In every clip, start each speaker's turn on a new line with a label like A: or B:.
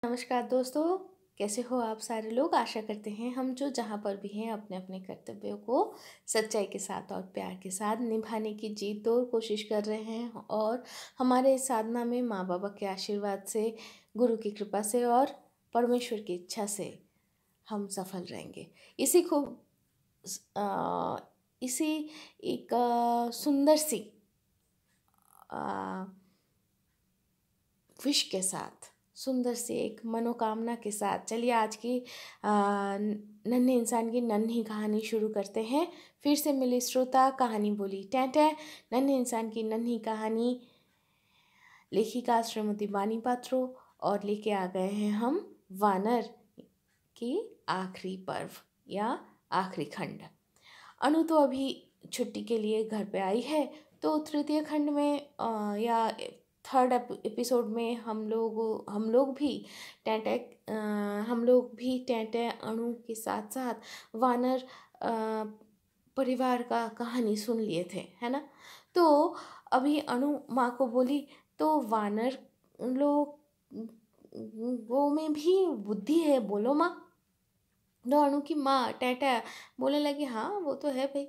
A: नमस्कार दोस्तों। कैसे हो आप सारे लोग। आशा करते हैं हम जो जहाँ पर भी हैं अपने अपने कर्तव्यों को सच्चाई के साथ और प्यार के साथ निभाने की जी तोड़ कोशिश कर रहे हैं और हमारे इस साधना में माँ बाबा के आशीर्वाद से, गुरु की कृपा से और परमेश्वर की इच्छा से हम सफल रहेंगे। इसी को अ, इसी एक सुंदर सी विश के साथ, सुंदर सी एक मनोकामना के साथ चलिए आज की नन्हे इंसान की नन्ही कहानी शुरू करते हैं। फिर से मिली श्रोता, कहानी बोली टैं टैं। नन्हे इंसान की नन्ही कहानी, लेखिका श्रीमती बानी पात्रो, और लेके आ गए हैं हम वानर की आखिरी पर्व या आखिरी खंड। अनु तो अभी छुट्टी के लिए घर पे आई है, तो तृतीय खंड में या थर्ड एपिसोड में हम लोग भी टैं अणु के साथ साथ वानर परिवार का कहानी सुन लिए थे, है ना। तो अभी अणु माँ को बोली, तो वानर लोगों में भी बुद्धि है, बोलो माँ। तो अणु की माँ टैं बोलने लगी, हाँ वो तो है भाई,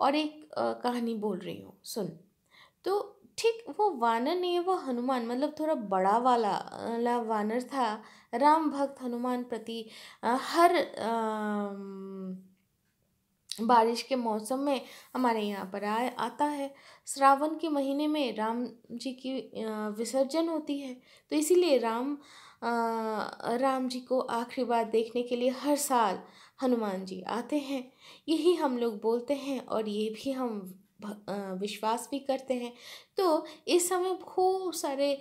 A: और एक कहानी बोल रही हूँ सुन। तो ठीक वो वानर नहीं है, वो हनुमान, मतलब थोड़ा बड़ा वाला वानर था। राम भक्त हनुमान प्रति हर बारिश के मौसम में हमारे यहाँ पर आता है। श्रावण के महीने में राम जी की विसर्जन होती है, तो इसीलिए राम जी को आखिरी बार देखने के लिए हर साल हनुमान जी आते हैं। यही हम लोग बोलते हैं और ये भी हम विश्वास भी करते हैं। तो इस समय खूब सारे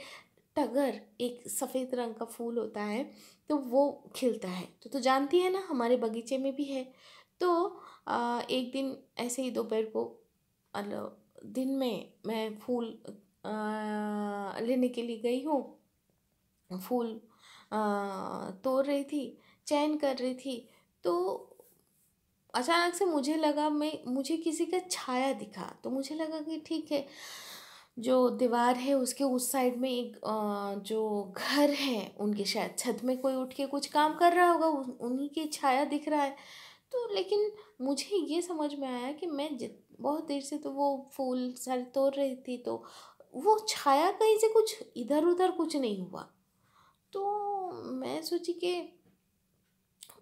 A: टगर, एक सफ़ेद रंग का फूल होता है, तो वो खिलता है। तो जानती है ना, हमारे बगीचे में भी है। तो एक दिन ऐसे ही दोपहर को, दिन में मैं फूल लेने के लिए गई हूँ। फूल तोड़ रही थी, चयन कर रही थी, तो अचानक से मुझे किसी का छाया दिखा। तो मुझे लगा कि ठीक है, जो दीवार है उसके उस साइड में एक जो घर है उनके, शायद छत में कोई उठ के कुछ काम कर रहा होगा, उन्हीं की छाया दिख रहा है। तो लेकिन मुझे ये समझ में आया कि मैं बहुत देर से तो वो फूल सारे तोड़ रही थी, तो वो छाया कहीं से कुछ इधर उधर कुछ नहीं हुआ। तो मैं सोची कि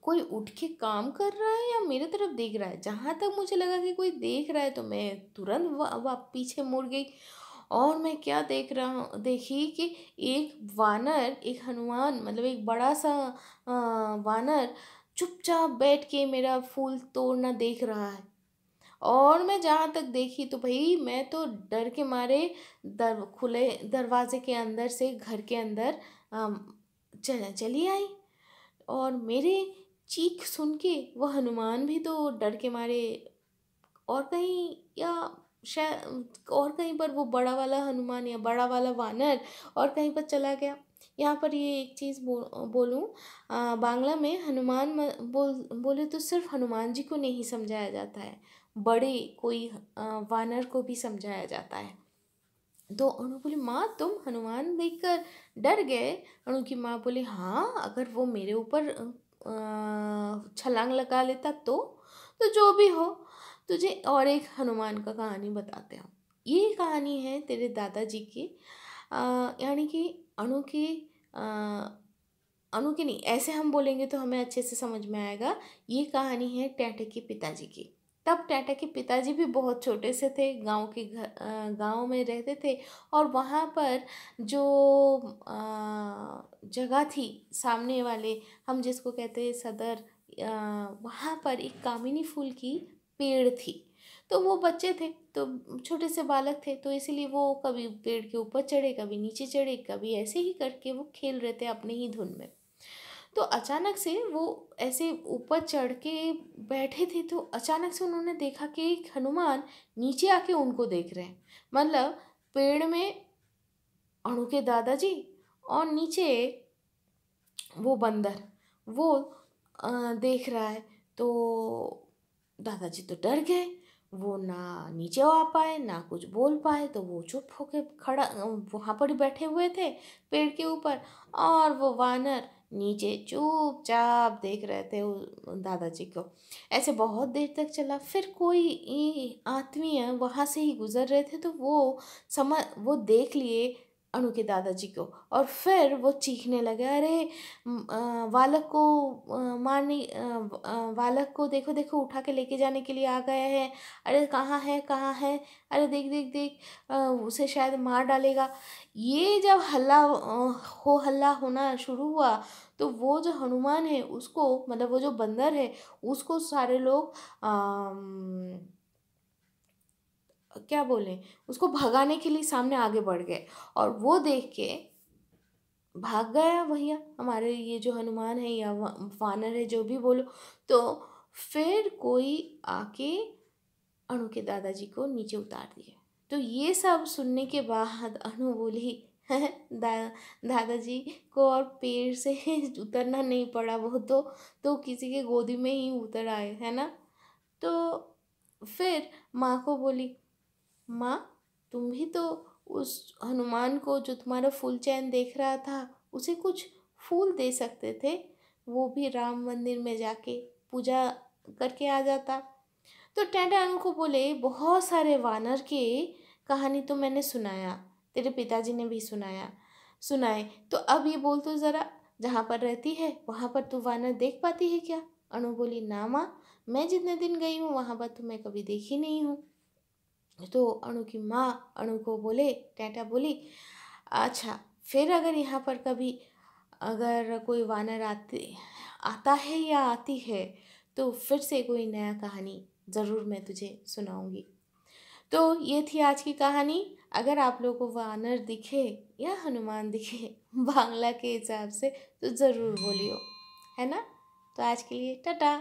A: कोई उठ के काम कर रहा है या मेरे तरफ देख रहा है। जहाँ तक मुझे लगा कि कोई देख रहा है, तो मैं तुरंत पीछे मुड़ गई। और मैं क्या देखी कि एक वानर, एक हनुमान, मतलब एक बड़ा सा वानर चुपचाप बैठ के मेरा फूल तोड़ना देख रहा है। और मैं जहाँ तक देखी तो भाई मैं तो डर के मारे खुले दरवाजे के अंदर से घर के अंदर चली आई। और मेरे चीख सुन के वह हनुमान भी तो डर के मारे, और कहीं या शायद और कहीं पर वो बड़ा वाला हनुमान या बड़ा वाला वानर और कहीं पर चला गया। यहाँ पर ये एक चीज़ बोलूँ, बांग्ला में हनुमान बोले तो सिर्फ हनुमान जी को नहीं समझाया जाता है, बड़े कोई वानर को भी समझाया जाता है। तो अनु बोली, माँ तुम हनुमान देखकर डर गए। अनु की माँ बोली, हाँ अगर वो मेरे ऊपर छलांग लगा लेता तो जो भी हो, तुझे और एक हनुमान का कहानी बताते हैं। ये कहानी है तेरे दादाजी की, यानी कि अनु की अनु की नहीं, ऐसे हम बोलेंगे तो हमें अच्छे से समझ में आएगा। ये कहानी है टैटे के पिताजी की। तब टैटा के पिताजी भी बहुत छोटे से थे, गांव में रहते थे। और वहाँ पर जो जगह थी, सामने वाले हम जिसको कहते हैं सदर, वहाँ पर एक कामिनी फूल की पेड़ थी। तो वो बच्चे थे, तो छोटे से बालक थे, तो इसीलिए वो कभी पेड़ के ऊपर चढ़े, कभी नीचे चढ़े, कभी ऐसे ही करके वो खेल रहे थे अपने ही धुन में। तो अचानक से वो ऐसे ऊपर चढ़ के बैठे थे, तो अचानक से उन्होंने देखा कि एक हनुमान नीचे आके उनको देख रहे हैं। मतलब पेड़ में अणु के दादाजी और नीचे वो बंदर, वो देख रहा है। तो दादाजी तो डर गए, वो ना नीचे आ पाए ना कुछ बोल पाए, तो वो चुप होके खड़ा वहाँ पर ही बैठे हुए थे पेड़ के ऊपर। और वो वानर नीचे चुपचाप देख रहे थे दादाजी को। ऐसे बहुत देर तक चला। फिर कोई आदमी है वहाँ से ही गुजर रहे थे, तो वो देख लिए अनु के दादाजी को। और फिर वो चीखने लगे, अरे बालक को मारने बालक को देखो देखो उठा के लेके जाने के लिए आ गया है। अरे कहाँ है कहाँ है, अरे देख देख देख, उसे शायद मार डालेगा। ये जब हो हल्ला होना शुरू हुआ, तो वो जो हनुमान है उसको, मतलब वो जो बंदर है उसको सारे लोग क्या बोले, उसको भगाने के लिए सामने आगे बढ़ गए। और वो देख के भाग गया भैया हमारे ये जो हनुमान है या वानर है, जो भी बोलो। तो फिर कोई आके अनु के दादाजी को नीचे उतार दिया। तो ये सब सुनने के बाद अनु बोली, दादाजी को और पेड़ से उतरना नहीं पड़ा, वो तो किसी के गोदी में ही उतर आए, है ना। तो फिर माँ को बोली, माँ तुम भी तो उस हनुमान को जो तुम्हारा फूल चैन देख रहा था उसे कुछ फूल दे सकते थे, वो भी राम मंदिर में जाके पूजा करके आ जाता। तो टेंटा उनको बोले, बहुत सारे वानर के कहानी तो मैंने सुनाया, तेरे पिताजी ने भी सुनाए, तो अब ये बोल तो ज़रा, जहाँ पर रहती है वहाँ पर तू वानर देख पाती है क्या। अनु बोली, ना माँ, मैं जितने दिन गई हूँ वहाँ पर तो मैं कभी देखी नहीं हूँ। तो अनु की माँ अनु को बोले, टेंटा बोली, अच्छा फिर अगर यहाँ पर कभी अगर कोई वानर आता है या आती है तो फिर से कोई नया कहानी ज़रूर मैं तुझे सुनाऊंगी। तो ये थी आज की कहानी। अगर आप लोगों को वानर दिखे या हनुमान दिखे बांग्ला के हिसाब से, तो ज़रूर बोलियो, है ना। तो आज के लिए टाटा।